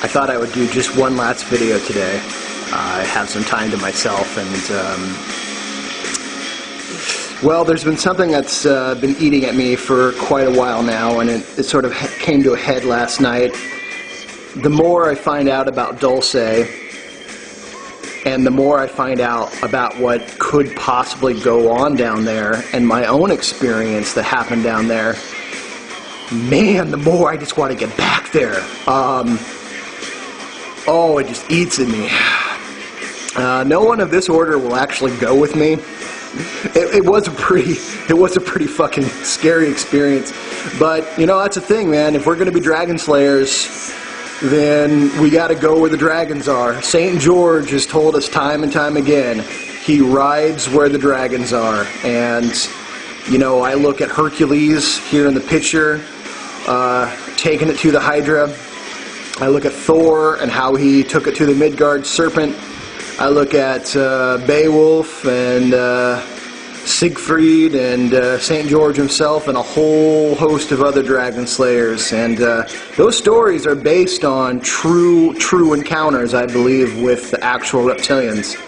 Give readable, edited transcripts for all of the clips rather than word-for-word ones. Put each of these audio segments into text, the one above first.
I thought I would do just one last video today. I have some time to myself, and well, there's been something that's been eating at me for quite a while now, and it sort of came to a head last night. The more I find out about Dulce, and the more I find out about what could possibly go on down there, and my own experience that happened down there, man, the more I just want to get back there. Oh, it just eats at me. No one of this order will actually go with me. It was a pretty fucking scary experience. But you know, that's the thing, man. If we're gonna be dragon slayers, then we got to go where the dragons are. St. George has told us time and time again, he rides where the dragons are. And you know, I look at Hercules here in the picture, taking it to the Hydra. I look at Thor and how he took it to the Midgard serpent. I look at Beowulf and Siegfried and St. George himself and a whole host of other dragon slayers. And those stories are based on true encounters, I believe, with the actual reptilians.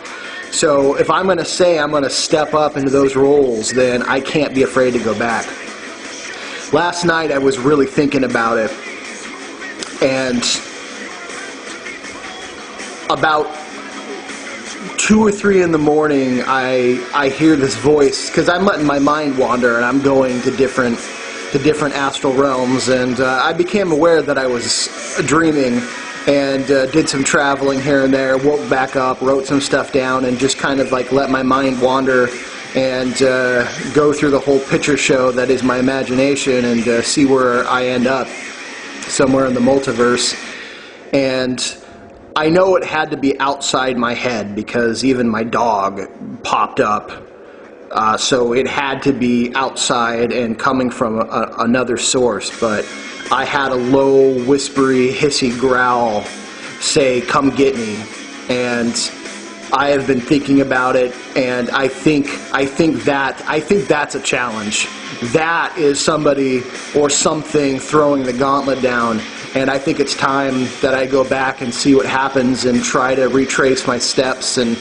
So if I'm going to say I'm going to step up into those roles, then I can't be afraid to go back. Last night I was really thinking about it. And about 2 or 3 in the morning, I hear this voice, because I'm letting my mind wander and I'm going to different astral realms, and I became aware that I was dreaming, and did some traveling here and there, woke back up, wrote some stuff down, and just kind of like let my mind wander and go through the whole picture show that is my imagination, and see where I end up, somewhere in the multiverse. And I know it had to be outside my head, because even my dog popped up, so it had to be outside and coming from another source. But I had a low, whispery, hissy growl say, "Come get me," and I have been thinking about it, and I think that's a challenge. That is somebody or something throwing the gauntlet down. And I think it's time that I go back and see what happens and try to retrace my steps and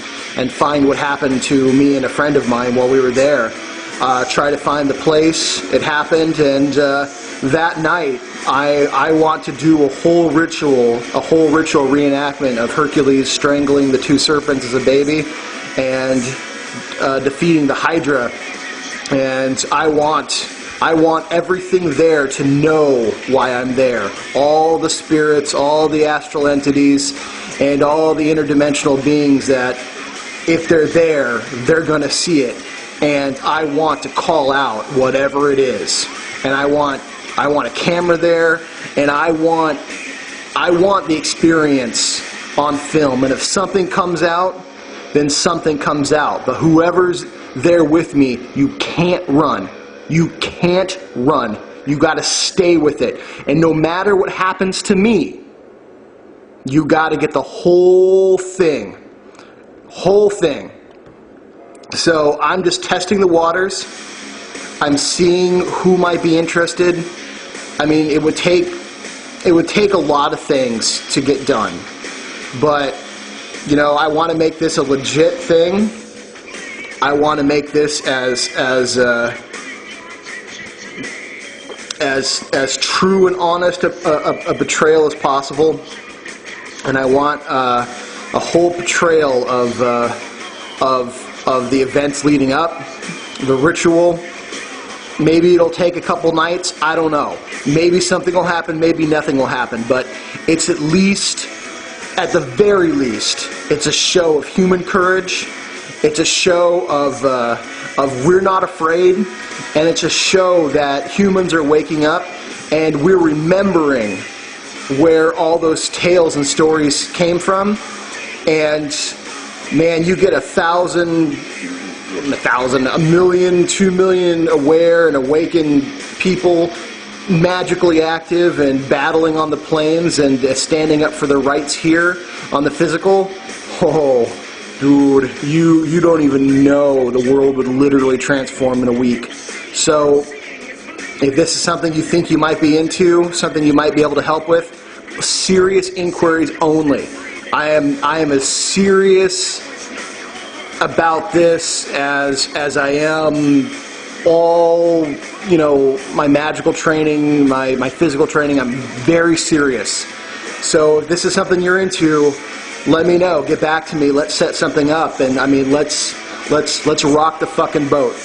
find what happened to me and a friend of mine while we were there. Try to find the place it happened, and that night I want to do a whole ritual reenactment of Hercules strangling the 2 serpents as a baby and defeating the Hydra. And I want everything there to know why I'm there. All the spirits, all the astral entities, and all the interdimensional beings that, if they're there, they're going to see it. And I want to call out whatever it is. And I want a camera there, and I want the experience on film. And if something comes out, then something comes out. But whoever's there with me, you can't run. You can't run. You got to stay with it. And no matter what happens to me, you got to get the whole thing. Whole thing. So I'm just testing the waters. I'm seeing who might be interested. I mean, it would take a lot of things to get done. But, you know, I want to make this a legit thing. I want to make this as true and honest a portrayal as possible, and I want a whole portrayal of the events leading up, the ritual. Maybe it'll take a couple nights, I don't know. Maybe something will happen, maybe nothing will happen, but it's at least, at the very least, it's a show of human courage. It's a show of we're not afraid, and it's a show that humans are waking up, and we're remembering where all those tales and stories came from. And man, you get 1,000, a million, 2 million aware and awakened people magically active and battling on the planes and standing up for their rights here on the physical. Oh, dude, you don't even know, the world would literally transform in a week. So if this is something you think you might be into, something you might be able to help with, serious inquiries only. I am as serious about this as I am all, you know, my magical training, my physical training. I'm very serious. So if this is something you're into, let me know. Get back to me. Let's set something up, and I mean, let's rock the fucking boat.